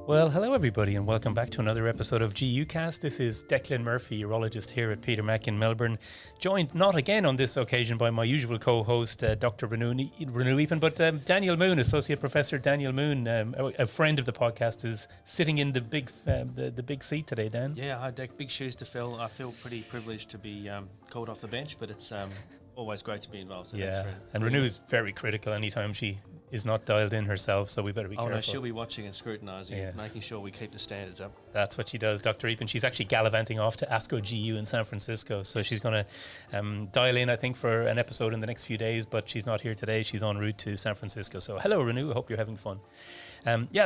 Well, hello everybody and welcome back to another episode of GU Cast. This is Declan Murphy, urologist here at Peter Mac in Melbourne, joined not again on this occasion by my usual co-host, Dr Renu Eapen, but Daniel Moon, Associate Professor Daniel Moon, a friend of the podcast, is sitting in the big seat today, Dan. Yeah, hi Dec, big shoes to fill. I feel pretty privileged to be called off the bench, but it's always great to be involved. So yeah, and Renu is very critical anytime she is not dialed in herself, so we better be careful. No, she'll be watching and scrutinising, yes, making sure we keep the standards up. That's what she does, Dr. Eapen. She's actually gallivanting off to ASCO GU in San Francisco, so she's going to dial in, I think, for an episode in the next few days, but she's not here today. She's en route to San Francisco. So hello, Renu. I hope you're having fun.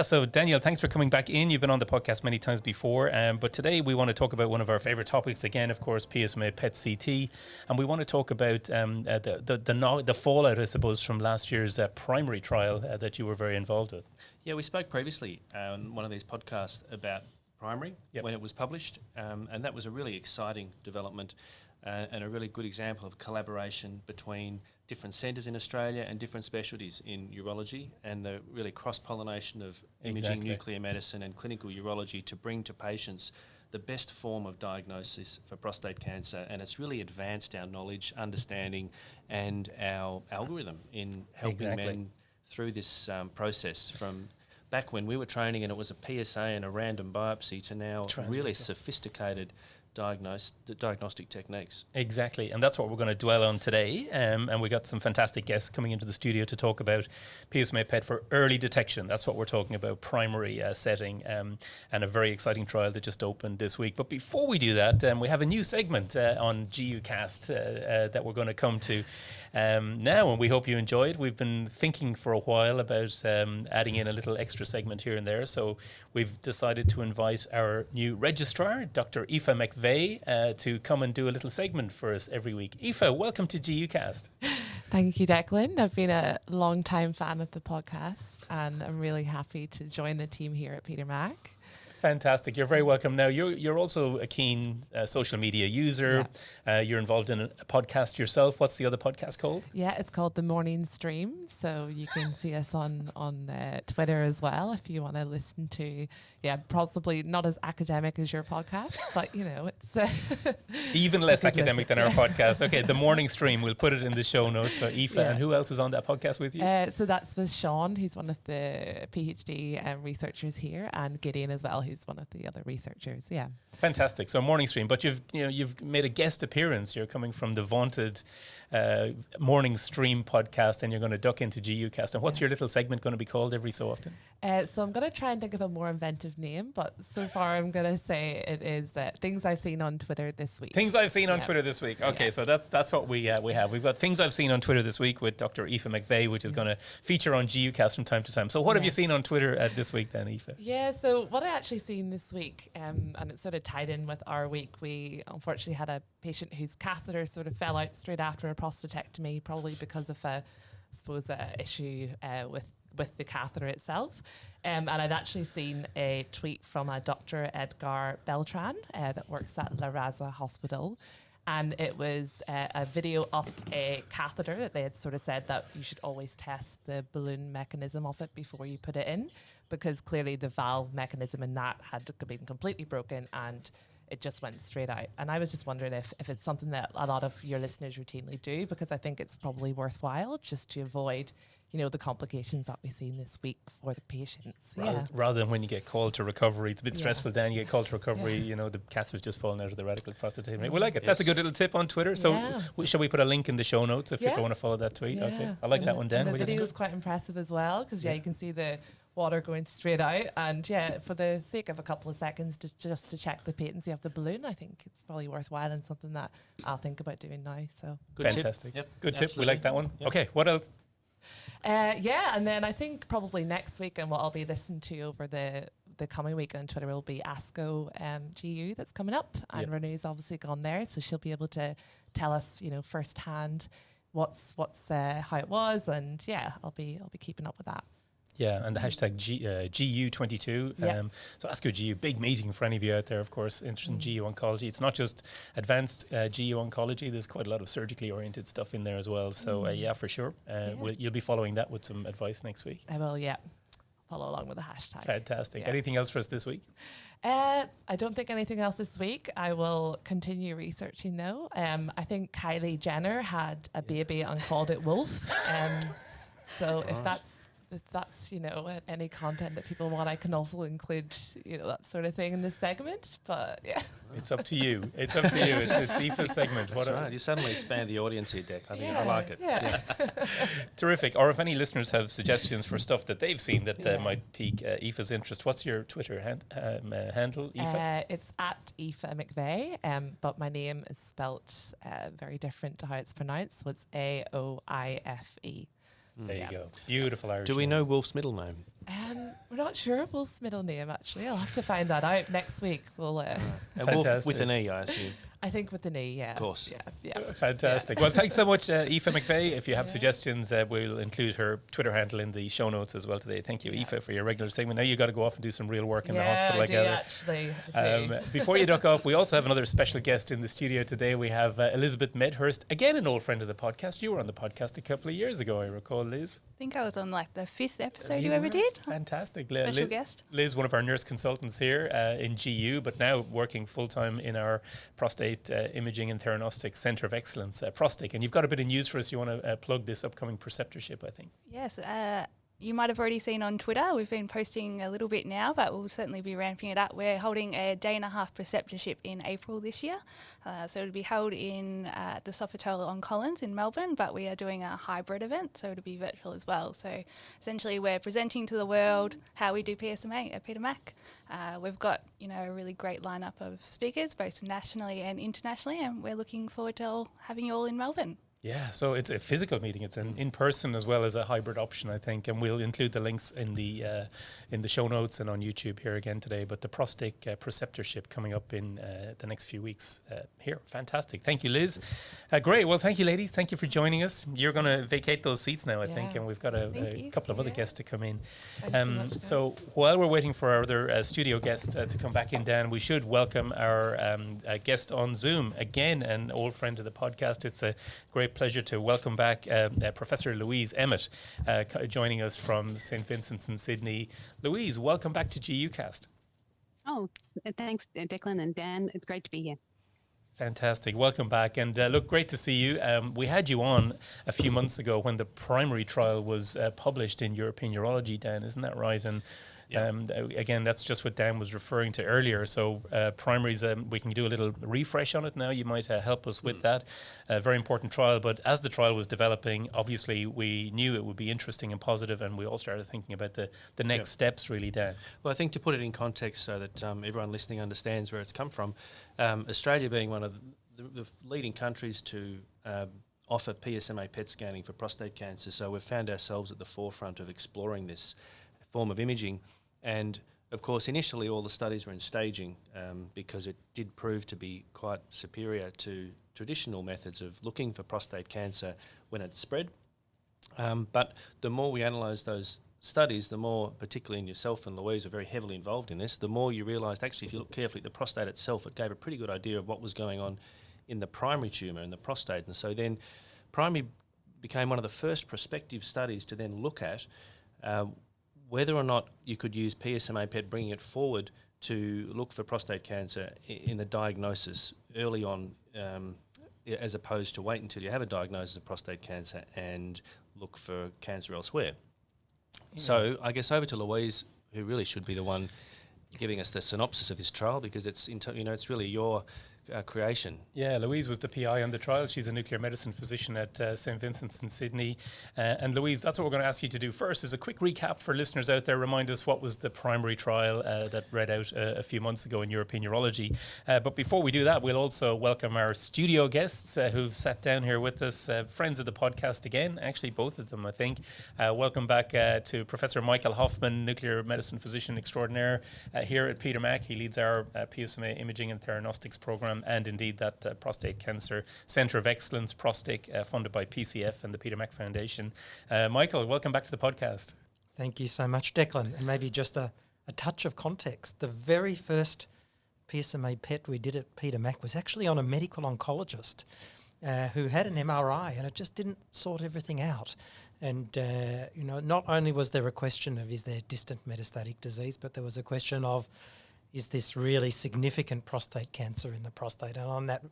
So Daniel, thanks for coming back in. You've been on the podcast many times before, but today we want to talk about one of our favourite topics again, of course, PSMA PET CT, and we want to talk about the fallout, I suppose, from last year's primary trial that you were very involved with. Yeah, we spoke previously on one of these podcasts about primary when it was published, and that was a really exciting development and a really good example of collaboration between different centres in Australia and different specialties in urology, and the really cross-pollination of imaging, nuclear medicine and clinical urology to bring to patients the best form of diagnosis for prostate cancer. And it's really advanced our knowledge, understanding and our algorithm in helping men through this process, from back when we were training and it was a PSA and a random biopsy to now really sophisticated diagnostic techniques. Exactly, and that's what we're going to dwell on today, and we got some fantastic guests coming into the studio to talk about PSMA PET for early detection. That's what we're talking about, primary setting, and a very exciting trial that just opened this week. But before we do that, we have a new segment on GU Cast that we're going to come to now, and we hope you enjoy it. We've been thinking for a while about adding in a little extra segment here and there, so we've decided to invite our new registrar, Dr Ethan McVeigh, to come and do a little segment for us every week. Aoife, welcome to GU Cast. Thank you, Declan. I've been a long-time fan of the podcast, and I'm really happy to join the team here at Peter Mac. Fantastic. You're very welcome. Now, you're also a keen social media user. Yeah. You're involved in a podcast yourself. What's the other podcast called? Yeah, it's called The Morning Stream. So you can see us on Twitter as well if you want to listen to, possibly not as academic as your podcast, but, it's... even less academic than our podcast. Okay, The Morning Stream. We'll put it in the show notes. So Aoife, and who else is on that podcast with you? So that's with Sean, who's one of the PhD researchers here, and Gideon as well, who's one of the other researchers. Yeah, fantastic. So Morning Stream, but you've made a guest appearance. You're coming from the vaunted Morning Stream podcast, and you're going to duck into GU Cast. And what's your little segment going to be called every so often? So I'm going to try and think of a more inventive name, but so far I'm going to say it is Things I've Seen on Twitter this week. Things I've Seen on Twitter this week. Okay, so that's what we have. We've got Things I've Seen on Twitter this week with Dr. Ethan McVeigh, which is going to feature on GU Cast from time to time. So what have you seen on Twitter this week then, Aoife? Yeah, so what I actually seen this week, and it sort of tied in with our week, we unfortunately had a patient whose catheter sort of fell out straight after a prostatectomy, probably because of a issue with the catheter itself. And I'd actually seen a tweet from a Dr. Edgar Beltran that works at La Raza Hospital. And it was a video of a catheter that they had sort of said that you should always test the balloon mechanism of it before you put it in, because clearly the valve mechanism in that had been completely broken and it just went straight out. And I was just wondering if it's something that a lot of your listeners routinely do, because I think it's probably worthwhile just to avoid, the complications that we've seen this week for the patients. Rather than when you get called to recovery, it's a bit stressful then, you get called to recovery, the catheter's just fallen out of the radical prostatectomy. We like it. Yes. That's a good little tip on Twitter. So shall we put a link in the show notes if people want to follow that tweet? Okay. I like that one, Dan. And the video is quite impressive as well, because you can see the water going straight out, and for the sake of a couple of seconds just to check the patency of the balloon, I think it's probably worthwhile and something that I'll think about doing now. So good fantastic tip. Yep. Good tip. We like that one. Yep. Okay, what else? And then I think probably next week, and what I'll be listening to over the coming week on Twitter will be ASCO GU that's coming up, and Renu's obviously gone there, so she'll be able to tell us firsthand what's how it was, and I'll be keeping up with that. Yeah, and the hashtag GU22. So ASCO GU, big meeting for any of you out there, of course, interested in GU oncology. It's not just advanced GU oncology. There's quite a lot of surgically oriented stuff in there as well. So, for sure. You'll be following that with some advice next week. I will, follow along with the hashtag. Fantastic. Anything else for us this week? I don't think anything else this week. I will continue researching though. I think Kylie Jenner had a baby and called it Wolf. So if that's any content that people want, I can also include that sort of thing in this segment. But yeah, it's up to you. It's Aoife's segment. That's right. You suddenly expand the audience here, Dec. I think I like it. Yeah. Terrific. Or if any listeners have suggestions for stuff that they've seen that might pique Aoife's interest, what's your Twitter handle, Aoife? It's at Ethan McVeigh, but my name is spelt very different to how it's pronounced, so it's Aoife. There you go. Beautiful Irish Do we name. know Wolf's middle name? We're not sure of Wolf's middle name, actually. I'll have to find that out next week. We'll. And Wolf with an E, I assume. I think with an E, yeah. Of course. Yeah. Fantastic. Well, thanks so much, Aoife McVeigh. If you have suggestions, we'll include her Twitter handle in the show notes as well today. Thank you, Aoife, for your regular segment. Now you got to go off and do some real work in the hospital. I do. Before you duck off, we also have another special guest in the studio today. We have Elizabeth Medhurst, again an old friend of the podcast. You were on the podcast a couple of years ago, I recall, Liz. I think I was on like the 5th episode you ever did. Fantastic. Special guest. Liz, one of our nurse consultants here in GU, but now working full-time in our prostate imaging and Theranostic Centre of Excellence, Prostate. And you've got a bit of news for us. You want to plug this upcoming preceptorship, I think. Yes. You might have already seen on Twitter, we've been posting a little bit now, but we'll certainly be ramping it up. We're holding a 1.5-day preceptorship in April this year. So it'll be held in the Sofitel on Collins in Melbourne, but we are doing a hybrid event, so it'll be virtual as well. So essentially we're presenting to the world how we do PSMA at Peter Mac. We've got, a really great lineup of speakers, both nationally and internationally, and we're looking forward to having you all in Melbourne. Yeah, so it's a physical meeting. It's an in-person as well as a hybrid option, I think, and we'll include the links in the show notes and on YouTube here again today. But the prostate preceptorship coming up in the next few weeks here. Fantastic. Thank you, Liz. Great. Well, thank you, ladies. Thank you for joining us. You're going to vacate those seats now, I think, and we've got a couple of other guests to come in. So while we're waiting for our other studio guests to come back in, Dan, we should welcome our guest on Zoom, again, an old friend of the podcast. It's a great pleasure to welcome back Professor Louise Emmett, joining us from St. Vincent's in Sydney. Louise, welcome back to GUcast. Oh, thanks, Declan and Dan. It's great to be here. Fantastic. Welcome back. And look, great to see you. We had you on a few months ago when the primary trial was published in European Urology, Dan, isn't that right? And again, that's just what Dan was referring to earlier. So primaries, we can do a little refresh on it now. You might help us with that. A very important trial. But as the trial was developing, obviously we knew it would be interesting and positive, and we all started thinking about the next steps, really, Dan. Well, I think to put it in context so that everyone listening understands where it's come from, Australia being one of the leading countries to offer PSMA PET scanning for prostate cancer. So we've found ourselves at the forefront of exploring this form of imaging. And of course, initially all the studies were in staging because it did prove to be quite superior to traditional methods of looking for prostate cancer when it spread. But the more we analysed those studies, the more, particularly in yourself and Louise are very heavily involved in this, the more you realised actually if you look carefully at the prostate itself, it gave a pretty good idea of what was going on in the primary tumour in the prostate. And so then primary became one of the first prospective studies to then look at whether or not you could use PSMA PET, bringing it forward to look for prostate cancer in the diagnosis early on, as opposed to wait until you have a diagnosis of prostate cancer and look for cancer elsewhere. Yeah. So I guess over to Louise, who really should be the one giving us the synopsis of this trial, because it's it's really your creation. Yeah, Louise was the PI on the trial. She's a nuclear medicine physician at St. Vincent's in Sydney. And Louise, that's what we're going to ask you to do first, is a quick recap for listeners out there. Remind us what was the primary trial that read out a few months ago in European Urology. But before we do that, we'll also welcome our studio guests who've sat down here with us, friends of the podcast again, actually both of them, I think. Welcome back to Professor Michael Hofman, nuclear medicine physician extraordinaire here at Peter Mac. He leads our PSMA imaging and theranostics program, and indeed that Prostate Cancer Centre of Excellence, Prostate, funded by PCF and the Peter Mac Foundation. Michael, welcome back to the podcast. Thank you so much, Declan. And maybe just a touch of context. The very first PSMA PET we did at Peter Mac was actually on a medical oncologist. who had an MRI, and it just didn't sort everything out. And, not only was there a question of is there distant metastatic disease, but there was a question of is this really significant prostate cancer in the prostate? And on that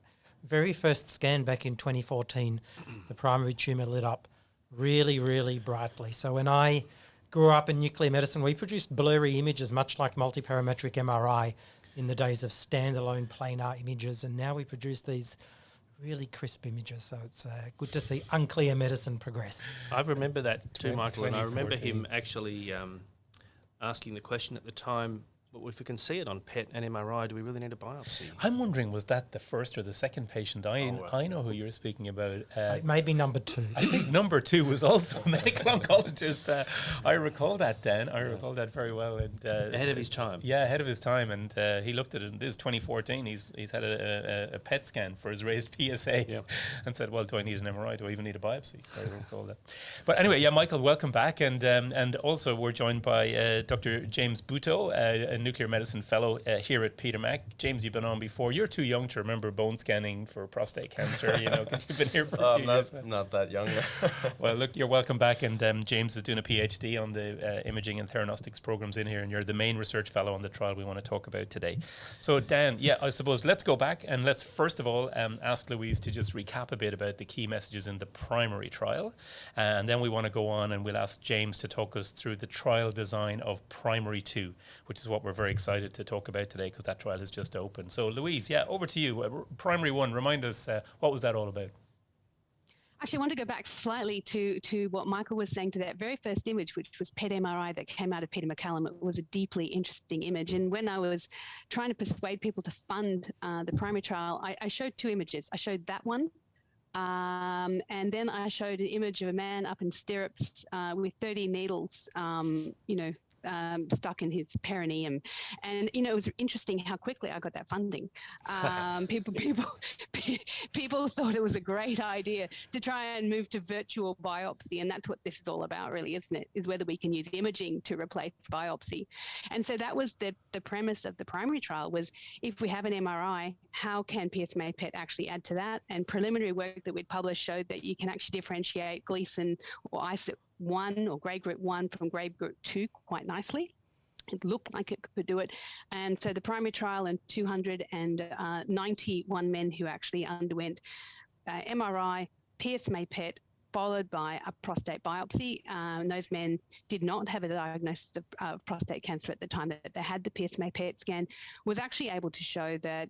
very first scan back in 2014, the primary tumour lit up really, really brightly. So when I grew up in nuclear medicine, we produced blurry images, much like multiparametric MRI in the days of standalone planar images, and now we produce these really crisp images. So it's good to see unclear medicine progress. I remember that too, Michael, and I remember him actually asking the question at the time, well, if we can see it on PET and MRI, do we really need a biopsy? I'm wondering, was that the first or the second patient? I know who you're speaking about. Maybe number 2. I think number 2 was also a medical oncologist. I recall that, Dan. I recall that very well. And, ahead of his time. Yeah, ahead of his time. And he looked at it. This is 2014. He's had a PET scan for his raised PSA and said, well, do I need an MRI? Do I even need a biopsy? I recall that. But anyway, Michael, welcome back. And also we're joined by Dr. James Buteau, a nuclear medicine fellow here at Peter Mac. James, you've been on before. You're too young to remember bone scanning for prostate cancer, because you've been here for a few years. I'm not that young. Well, look, you're welcome back. And James is doing a PhD on the imaging and theranostics programs in here, and you're the main research fellow on the trial we want to talk about today. So, Dan, I suppose let's go back and let's first of all ask Louise to just recap a bit about the key messages in the primary trial. And then we want to go on and we'll ask James to talk us through the trial design of primary 2, which is what we're very excited to talk about today because that trial has just opened. So Louise, over to you. Primary 1, remind us, what was that all about? Actually, I want to go back slightly to what Michael was saying to that very first image, which was PET MRI that came out of Peter MacCallum. It was a deeply interesting image. And when I was trying to persuade people to fund the primary trial, I showed 2 images. I showed that one, and then I showed an image of a man up in stirrups with 30 needles, stuck in his perineum. And, it was interesting how quickly I got that funding. People thought it was a great idea to try and move to virtual biopsy. And that's what this is all about, really, isn't it? Is whether we can use imaging to replace biopsy. And so that was the premise of the primary trial was if we have an MRI, how can PSMA PET actually add to that? And preliminary work that we'd published showed that you can actually differentiate Gleason or ISIT 1 or grade group 1 from grade group 2 quite nicely. It looked like it could do it. And so the primary trial and 291 men who actually underwent MRI, PSMA PET, followed by a prostate biopsy. Those men did not have a diagnosis of prostate cancer at the time that they had the PSMA PET scan, was actually able to show that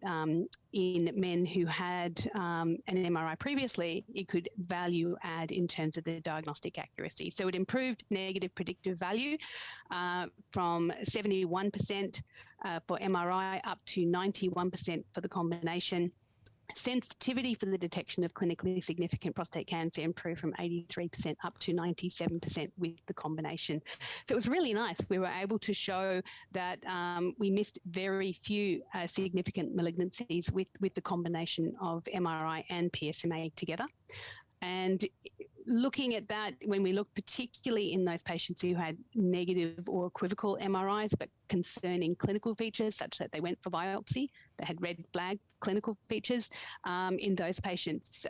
in men who had an MRI previously, it could value add in terms of the diagnostic accuracy. So it improved negative predictive value from 71% for MRI up to 91% for the combination. Sensitivity for the detection of clinically significant prostate cancer improved from 83% up to 97% with the combination. So it was really nice. We were able to show that we missed very few significant malignancies with the combination of MRI and PSMA together. And looking at that, when we looked particularly in those patients who had negative or equivocal MRIs, but concerning clinical features such that they went for biopsy, they had red flag clinical features, in those patients,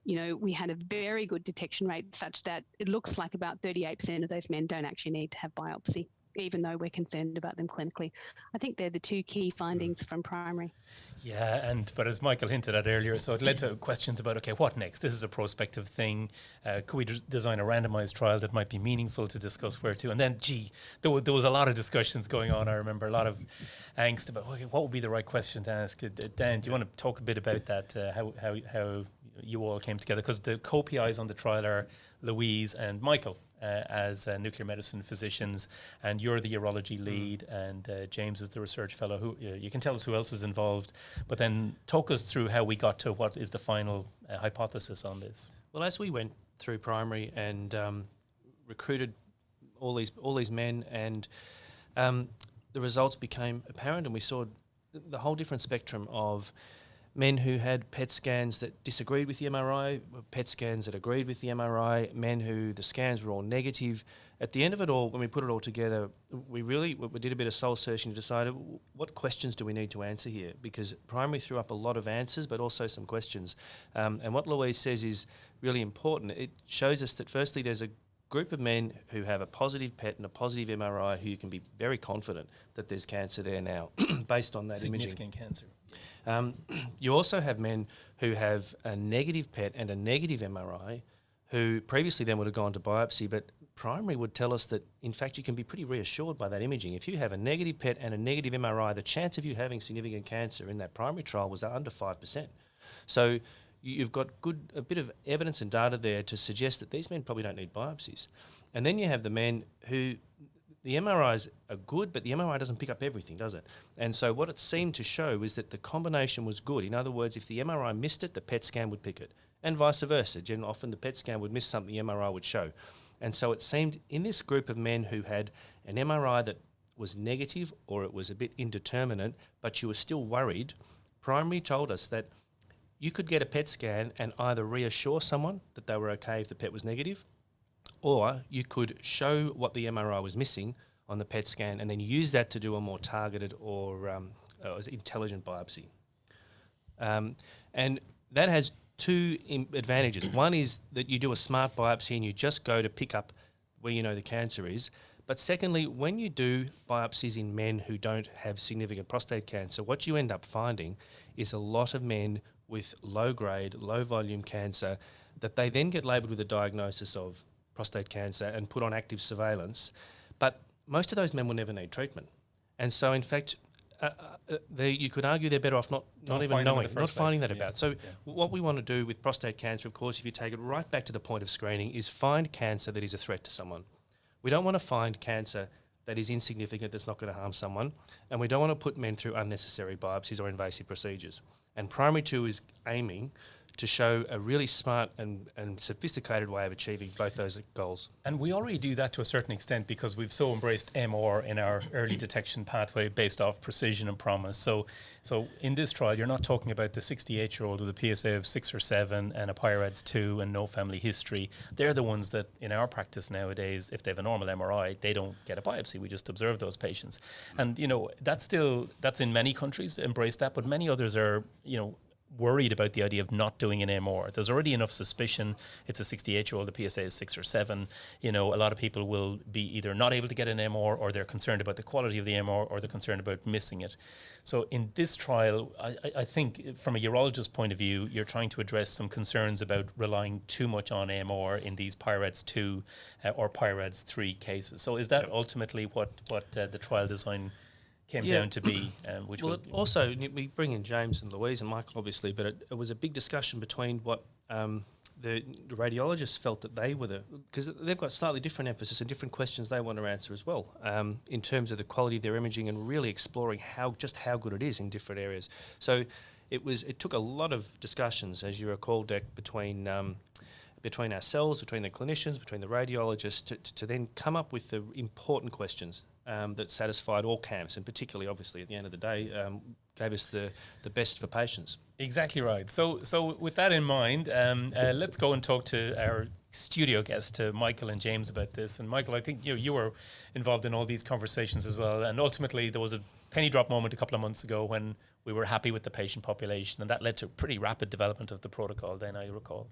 we had a very good detection rate such that it looks like about 38% of those men don't actually need to have biopsy, even though we're concerned about them clinically. I think they're the 2 key findings from primary. Yeah, but as Michael hinted at earlier, so it led to questions about, okay, what next? This is a prospective thing. Could we design a randomised trial that might be meaningful to discuss where to? And then, there was a lot of discussions going on. I remember a lot of angst about, okay, what would be the right question to ask? Dan, do you want to talk a bit about that, how you all came together? Because the co-PIs on the trial are Louise and Michael as nuclear medicine physicians, and you're the urology lead, and James is the research fellow. Who you can tell us who else is involved, but then talk us through how we got to what is the final hypothesis on this. Well, as we went through primary and recruited all these men, and the results became apparent, and we saw the whole different spectrum of men who had PET scans that disagreed with the MRI, PET scans that agreed with the MRI, men who the scans were all negative. At the end of it all, when we put it all together, we did a bit of soul searching to decide what questions do we need to answer here, because primary threw up a lot of answers but also some questions. And what Louise says is really important. It shows us that firstly there's a group of men who have a positive PET and a positive MRI who you can be very confident that there's cancer there now based on that imaging. Significant cancer. You also have men who have a negative PET and a negative MRI who previously then would have gone to biopsy, but primary would tell us that, in fact, you can be pretty reassured by that imaging. If you have a negative PET and a negative MRI, the chance of you having significant cancer in that primary trial was under 5%. So you've got a bit of evidence and data there to suggest that these men probably don't need biopsies. And then you have the men who the MRIs are good, but the MRI doesn't pick up everything, does it? And so what it seemed to show is that the combination was good. In other words, if the MRI missed it, the PET scan would pick it, and vice versa. Often the PET scan would miss something the MRI would show. And so it seemed in this group of men who had an MRI that was negative or it was a bit indeterminate, but you were still worried, primary told us that you could get a PET scan and either reassure someone that they were okay if the PET was negative, or you could show what the MRI was missing on the PET scan and then use that to do a more targeted or intelligent biopsy. And that has two advantages. One is that you do a smart biopsy and you just go to pick up where you know the cancer is. But secondly, when you do biopsies in men who don't have significant prostate cancer, what you end up finding is a lot of men with low-grade, low-volume cancer that they then get labelled with a diagnosis of prostate cancer and put on active surveillance. But most of those men will never need treatment. And so, in fact, you could argue they're better off not even knowing, not finding that about. So what we want to do with prostate cancer, of course, if you take it right back to the point of screening, is find cancer that is a threat to someone. We don't want to find cancer that is insignificant, that's not going to harm someone, and we don't want to put men through unnecessary biopsies or invasive procedures. And Primary 2 is aiming to show a really smart and sophisticated way of achieving both those goals. And we already do that to a certain extent because we've so embraced MR in our early detection pathway based off precision and promise. So in this trial, you're not talking about the 68-year-old with a PSA of 6 or 7 and a PIRADS 2 and no family history. They're the ones that in our practice nowadays, if they have a normal MRI, they don't get a biopsy. We just observe those patients. And, that's in many countries embraced that, but many others are, worried about the idea of not doing an MR. There's already enough suspicion. It's a 68-year-old, the PSA is 6 or 7. A lot of people will be either not able to get an MR or they're concerned about the quality of the MR or they're concerned about missing it. So in this trial, I think from a urologist point of view, you're trying to address some concerns about relying too much on MR in these PIRADS 2 or PIRADS 3 cases. So is that ultimately what the trial design came down to be, which also we bring in James and Louise and Michael obviously, but it was a big discussion between what the radiologists felt that they were because they've got slightly different emphasis and different questions they want to answer as well in terms of the quality of their imaging and really exploring how good it is in different areas. So it took a lot of discussions, as you recall, Dec, between ourselves, between the clinicians, between the radiologists to then come up with the important questions that satisfied all camps, and particularly, obviously, at the end of the day, gave us the best for patients. Exactly right. So with that in mind, let's go and talk to our studio guests, to Michael and James, about this. And Michael, I think you were involved in all these conversations as well. And ultimately, there was a penny drop moment a couple of months ago when we were happy with the patient population, and that led to pretty rapid development of the protocol then, I recall.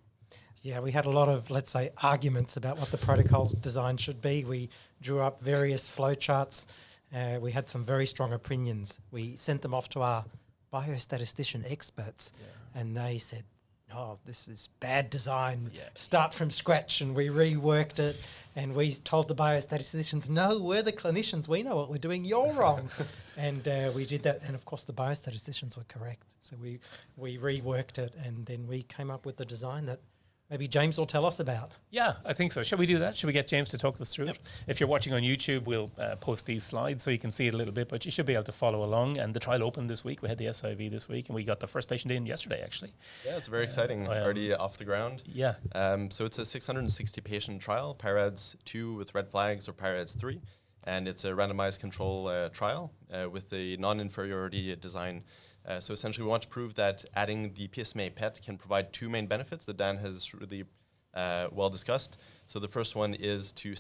Yeah, we had a lot of, let's say, arguments about what the protocol design should be. We drew up various flowcharts. We had some very strong opinions. We sent them off to our biostatistician experts, and they said, "Oh, this is bad design. Start from scratch." And we reworked it, and we told the biostatisticians, "No, we're the clinicians. We know what we're doing. You're wrong." And we did that, and of course the biostatisticians were correct. So we reworked it, and then we came up with the design that maybe James will tell us about. Yeah, I think so. Shall we do that? Shall we get James to talk us through it? If you're watching on YouTube, we'll post these slides so you can see it a little bit, but you should be able to follow along. And the trial opened this week. We had the SIV this week, and we got the first patient in yesterday, actually. Yeah, it's very exciting. Already off the ground. Yeah. So it's a 660 patient trial, PIRADS 2 with red flags or PIRADS 3. And it's a randomized control trial with the non-inferiority design So essentially, we want to prove that adding the PSMA PET can provide two main benefits that Dan has really well discussed. So the first one is to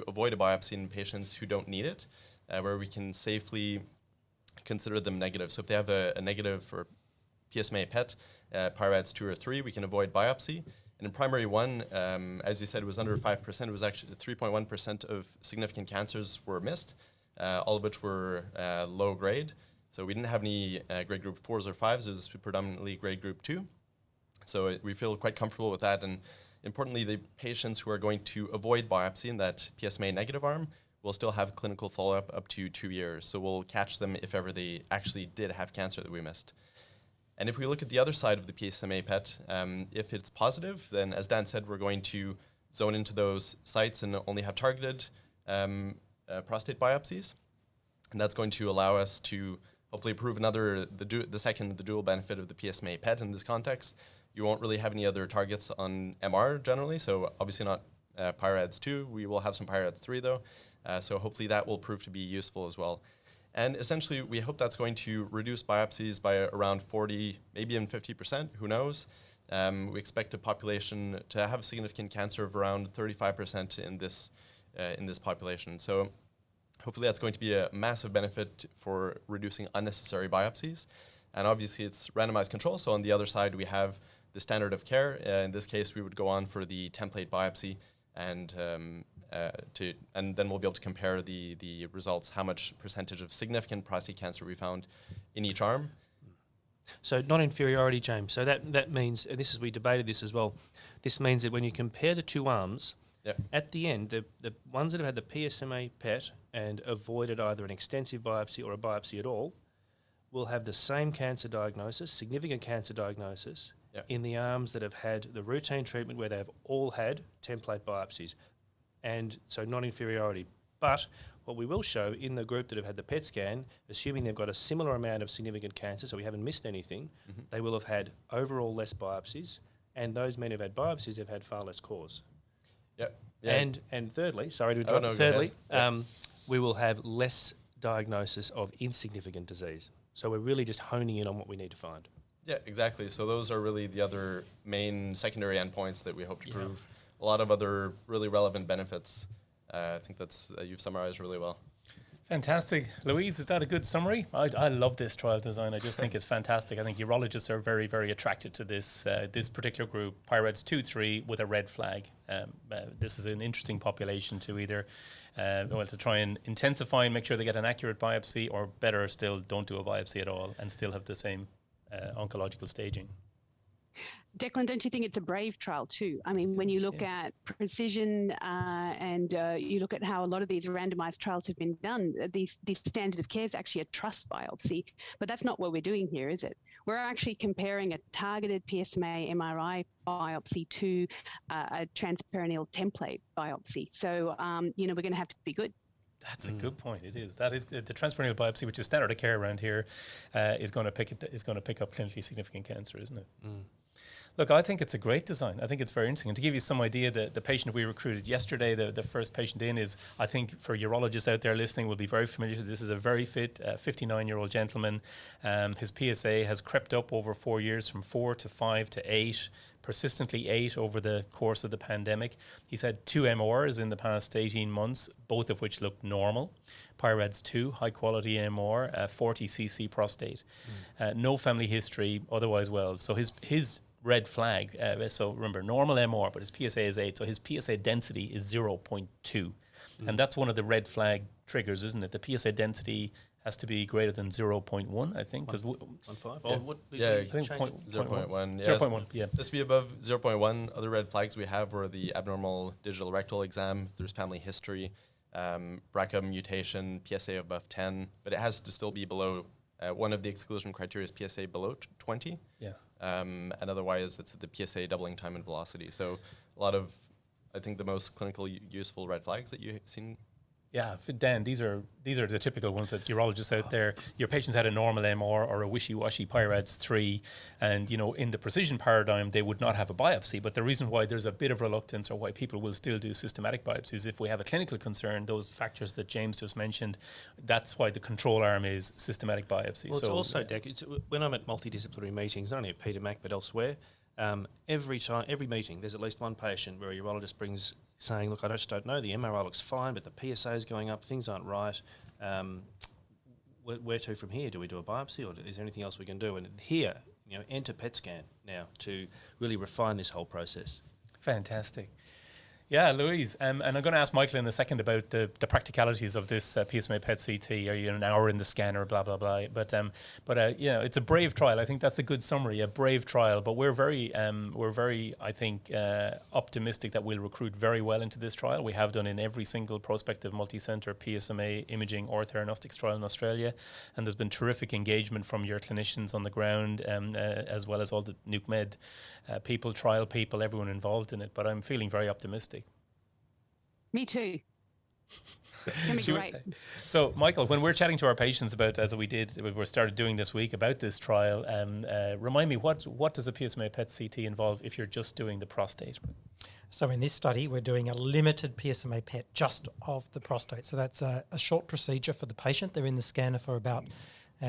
avoid a biopsy in patients who don't need it, where we can safely consider them negative. So if they have a negative for PSMA PET, PIRADS 2 or 3, we can avoid biopsy. And in primary 1, as you said, it was under 5%. It was actually 3.1% of significant cancers were missed, all of which were low grade. So we didn't have any grade group 4s or 5s. It was predominantly grade group 2. So we feel quite comfortable with that. And importantly, the patients who are going to avoid biopsy in that PSMA negative arm will still have clinical follow-up up to 2 years. So we'll catch them if ever they actually did have cancer that we missed. And if we look at the other side of the PSMA PET, if it's positive, then as Dan said, we're going to zone into those sites and only have targeted prostate biopsies. And that's going to allow us to hopefully prove the dual benefit of the PSMA PET in this context. You won't really have any other targets on MR generally, so obviously not PIRADS 2. We will have some PIRADS 3 though, so hopefully that will prove to be useful as well. And essentially, we hope that's going to reduce biopsies by around 40, maybe even 50%, who knows. We expect a population to have significant cancer of around 35% in this population. So hopefully that's going to be a massive benefit for reducing unnecessary biopsies. And obviously it's randomized control, so on the other side we have the standard of care. In this case, we would go on for the template biopsy and then we'll be able to compare the results, how much percentage of significant prostate cancer we found in each arm. So non-inferiority, James. So that means, and we debated this as well, this means that when you compare the two arms, at the end, the ones that have had the PSMA PET and avoided either an extensive biopsy or a biopsy at all will have the same cancer diagnosis, significant cancer diagnosis, in the arms that have had the routine treatment where they have all had template biopsies. And so non-inferiority. But what we will show in the group that have had the PET scan, assuming they've got a similar amount of significant cancer, so we haven't missed anything, they will have had overall less biopsies, and those men who've had biopsies have had far less cause. And thirdly, sorry to interrupt, we will have less diagnosis of insignificant disease. So we're really just honing in on what we need to find. Yeah, exactly. So those are really the other main secondary endpoints that we hope to prove. A lot of other really relevant benefits. I think that's you've summarized really well. Fantastic. Louise, is that a good summary? I love this trial design. I just think it's fantastic. I think urologists are very, very attracted to this this particular group, PIRADS 2, 3 with a red flag. This is an interesting population to either to try and intensify and make sure they get an accurate biopsy, or better still, don't do a biopsy at all and still have the same oncological staging. Declan, don't you think it's a brave trial too? I mean, when you look at precision and you look at how a lot of these randomized trials have been done, the standard of care is actually a trust biopsy, but that's not what we're doing here, is it? We're actually comparing a targeted PSMA MRI biopsy to a transperineal template biopsy. So, we're going to have to be good. That's a good point. It is. That is the transperineal biopsy, which is standard of care around here, is going to pick up clinically significant cancer, isn't it? Look, I think it's a great design. I think it's very interesting. And to give you some idea, the patient we recruited yesterday, the first patient in is, I think for urologists out there listening will be very familiar. This is a very fit 59-year-old gentleman. His PSA has crept up over 4 years from 4 to 5 to 8, persistently 8 over the course of the pandemic. He's had 2 MRs in the past 18 months, both of which look normal. PIRADS 2, high quality MR, 40 cc prostate. No family history, otherwise well. So his red flag, so remember, normal MR, but his PSA is 8, so his PSA density is 0.2. And that's one of the red flag triggers, isn't it? The PSA density has to be greater than 0.1, I think. 1.5? I think 0.1. 0.1, yeah. Just be above 0.1. Other red flags we have were the abnormal digital rectal exam, there's family history, BRCA mutation, PSA above 10, but it has to still be below, one of the exclusion criteria is PSA below 20. Yeah. And otherwise it's the PSA doubling time and velocity. So a lot of, I think, the most clinical useful red flags that you've seen Yeah, Dan, these are the typical ones that urologists out there. Your patients had a normal MR or a wishy-washy PIRADS 3, and in the precision paradigm they would not have a biopsy. But the reason why there's a bit of reluctance, or why people will still do systematic biopsies, if we have a clinical concern, those factors that James just mentioned, that's why the control arm is systematic biopsy. Well, it's also, Dec, when I'm at multidisciplinary meetings, not only at Peter Mac but elsewhere, every meeting there's at least one patient where a urologist brings saying, look, I just don't know, the MRI looks fine, but the PSA is going up, things aren't right. Where to from here? Do we do a biopsy, or is there anything else we can do? And here, enter PET scan now to really refine this whole process. Fantastic. Yeah, Louise, and I'm going to ask Michael in a second about the practicalities of this PSMA PET CT. Are you an hour in the scanner, blah blah blah? But it's a brave trial. I think that's a good summary. A brave trial, but we're very I think optimistic that we'll recruit very well into this trial. We have done in every single prospective multi-center PSMA imaging or theranostics trial in Australia, and there's been terrific engagement from your clinicians on the ground, as well as all the Nuke Med people, trial people, everyone involved in it. But I'm feeling very optimistic. Me too. Great. So, Michael, when we're chatting to our patients about, as we started doing this week about this trial, remind me, what does a PSMA PET CT involve if you're just doing the prostate? So in this study, we're doing a limited PSMA PET just of the prostate. So that's a short procedure for the patient. They're in the scanner for about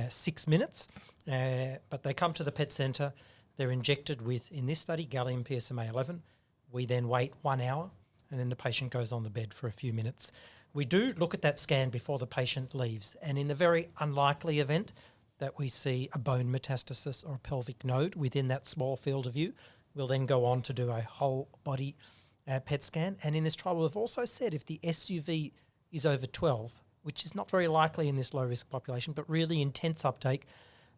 6 minutes, but they come to the PET centre. They're injected with, in this study, gallium PSMA 11. We then wait 1 hour, and then the patient goes on the bed for a few minutes. We do look at that scan before the patient leaves, and in the very unlikely event that we see a bone metastasis or a pelvic node within that small field of view, we'll then go on to do a whole body PET scan. And in this trial, we've also said if the SUV is over 12, which is not very likely in this low-risk population, but really intense uptake,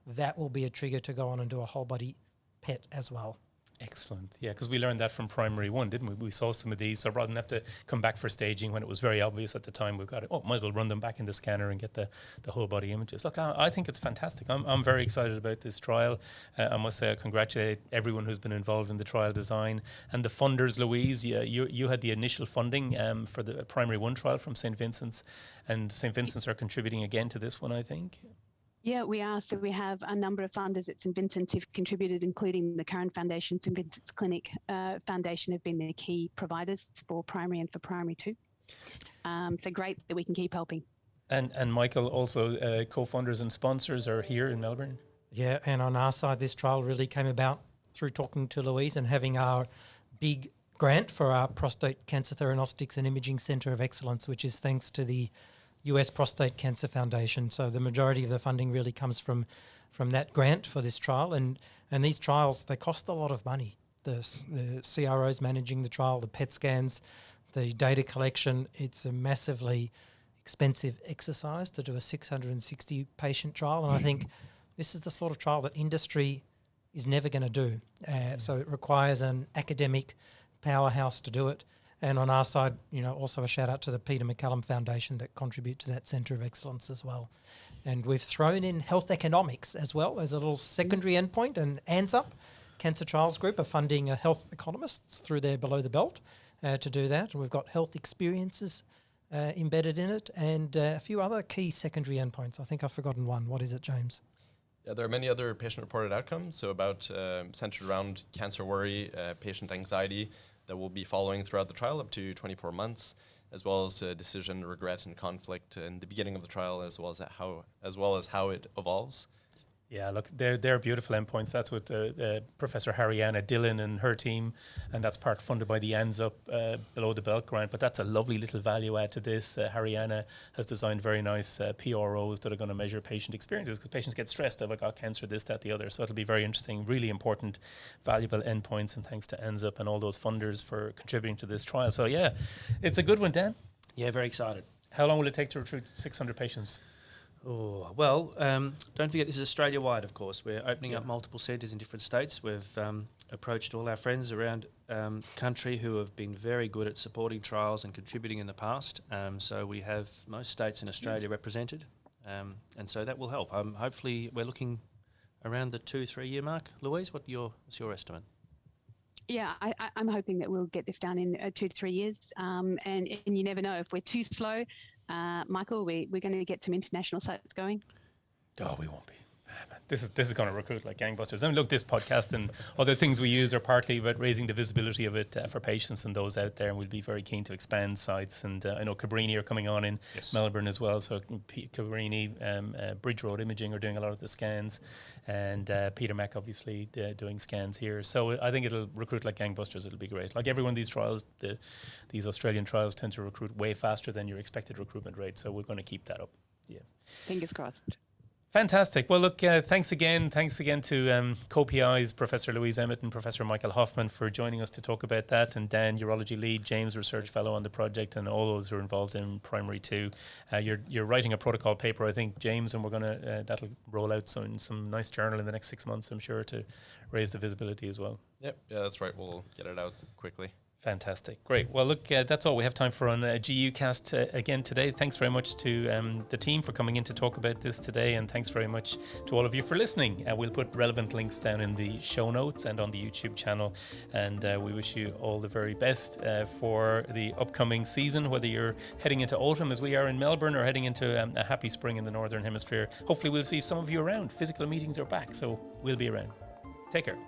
that will be a trigger to go on and do a whole body PET as well. Excellent. Yeah, because we learned that from primary one, didn't we? We saw some of these. So rather than have to come back for staging when it was very obvious at the time, we've got it. Might as well run them back in the scanner and get the whole body images. Look, I think it's fantastic. I'm very excited about this trial. I must say I congratulate everyone who's been involved in the trial design. And the funders, Louise, you had the initial funding for the primary one trial from St. Vincent's. And St. Vincent's are contributing again to this one, I think. Yeah, we are. So we have a number of funders at St. Vincent's who've contributed, including the Curran Foundation, St. Vincent's Clinic Foundation have been the key providers for primary and for primary two. So great that we can keep helping. And Michael, also co-funders and sponsors are here in Melbourne. Yeah, and on our side, this trial really came about through talking to Louise and having our big grant for our Prostate Cancer Theranostics and Imaging Centre of Excellence, which is thanks to the US Prostate Cancer Foundation. So the majority of the funding really comes from that grant for this trial. And these trials, they cost a lot of money. The CROs managing the trial, the PET scans, the data collection, it's a massively expensive exercise to do a 660 patient trial. And I think this is the sort of trial that industry is never going to do. So it requires an academic powerhouse to do it. And on our side, also a shout out to the Peter MacCallum Foundation that contribute to that Centre of Excellence as well. And we've thrown in health economics as well as a little secondary endpoint. And ANZUP, Cancer Trials Group, are funding health economists through their below the belt to do that. And we've got health experiences embedded in it and a few other key secondary endpoints. I think I've forgotten one. What is it, James? Yeah, there are many other patient-reported outcomes, so about centered around cancer worry, patient anxiety, that we'll be following throughout the trial up to 24 months, as well as decision, regret, and conflict in the beginning of the trial, as well as how it evolves. Yeah, look, they're beautiful endpoints. That's with Professor Hariana Dillon and her team, and that's part funded by the ANZUP below the belt grant. But that's a lovely little value add to this. Hariana has designed very nice PROs that are going to measure patient experiences, because patients get stressed. Have I got cancer? This, that, the other. So it'll be very interesting, really important, valuable endpoints. And thanks to ANZUP and all those funders for contributing to this trial. So yeah, it's a good one, Dan. Yeah, very excited. How long will it take to recruit 600 patients? Oh, well, don't forget this is Australia-wide, of course. We're opening up multiple centres in different states. We've approached all our friends around country who have been very good at supporting trials and contributing in the past. So we have most states in Australia represented, and so that will help. Hopefully we're looking around the 2-3 year mark. Louise, what's your estimate? Yeah, I'm hoping that we'll get this done in 2 to 3 years. And you never know, if we're too slow, Michael, we're going to get some international sites going. Oh, we won't be. This is going to recruit like gangbusters. I mean, look, this podcast and other things we use are partly about raising the visibility of it for patients and those out there, and we'll be very keen to expand sites. And I know Cabrini are coming on in Melbourne as well, so Cabrini, Bridge Road Imaging are doing a lot of the scans, and Peter Mac obviously doing scans here. So I think it'll recruit like gangbusters. It'll be great. Like every one of these trials, these Australian trials tend to recruit way faster than your expected recruitment rate, so we're going to keep that up. Yeah. Fingers crossed. Fantastic. Well, look, thanks again. Thanks again to co-PIs, Professor Louise Emmett and Professor Michael Hofman for joining us to talk about that. And Dan, Urology Lead, James, Research Fellow on the project, and all those who are involved in primary too. You're writing a protocol paper, I think, James, and we're going to, that'll roll out some nice journal in the next 6 months, I'm sure, to raise the visibility as well. Yep. Yeah, that's right. We'll get it out quickly. Fantastic. Great. Well, look, that's all we have time for on GU Cast again today. Thanks very much to the team for coming in to talk about this today, and thanks very much to all of you for listening. We'll put relevant links down in the show notes and on the YouTube channel, and we wish you all the very best for the upcoming season, whether you're heading into autumn as we are in Melbourne or heading into a happy spring in the Northern Hemisphere. Hopefully we'll see some of you around. Physical meetings are back, so we'll be around. Take care.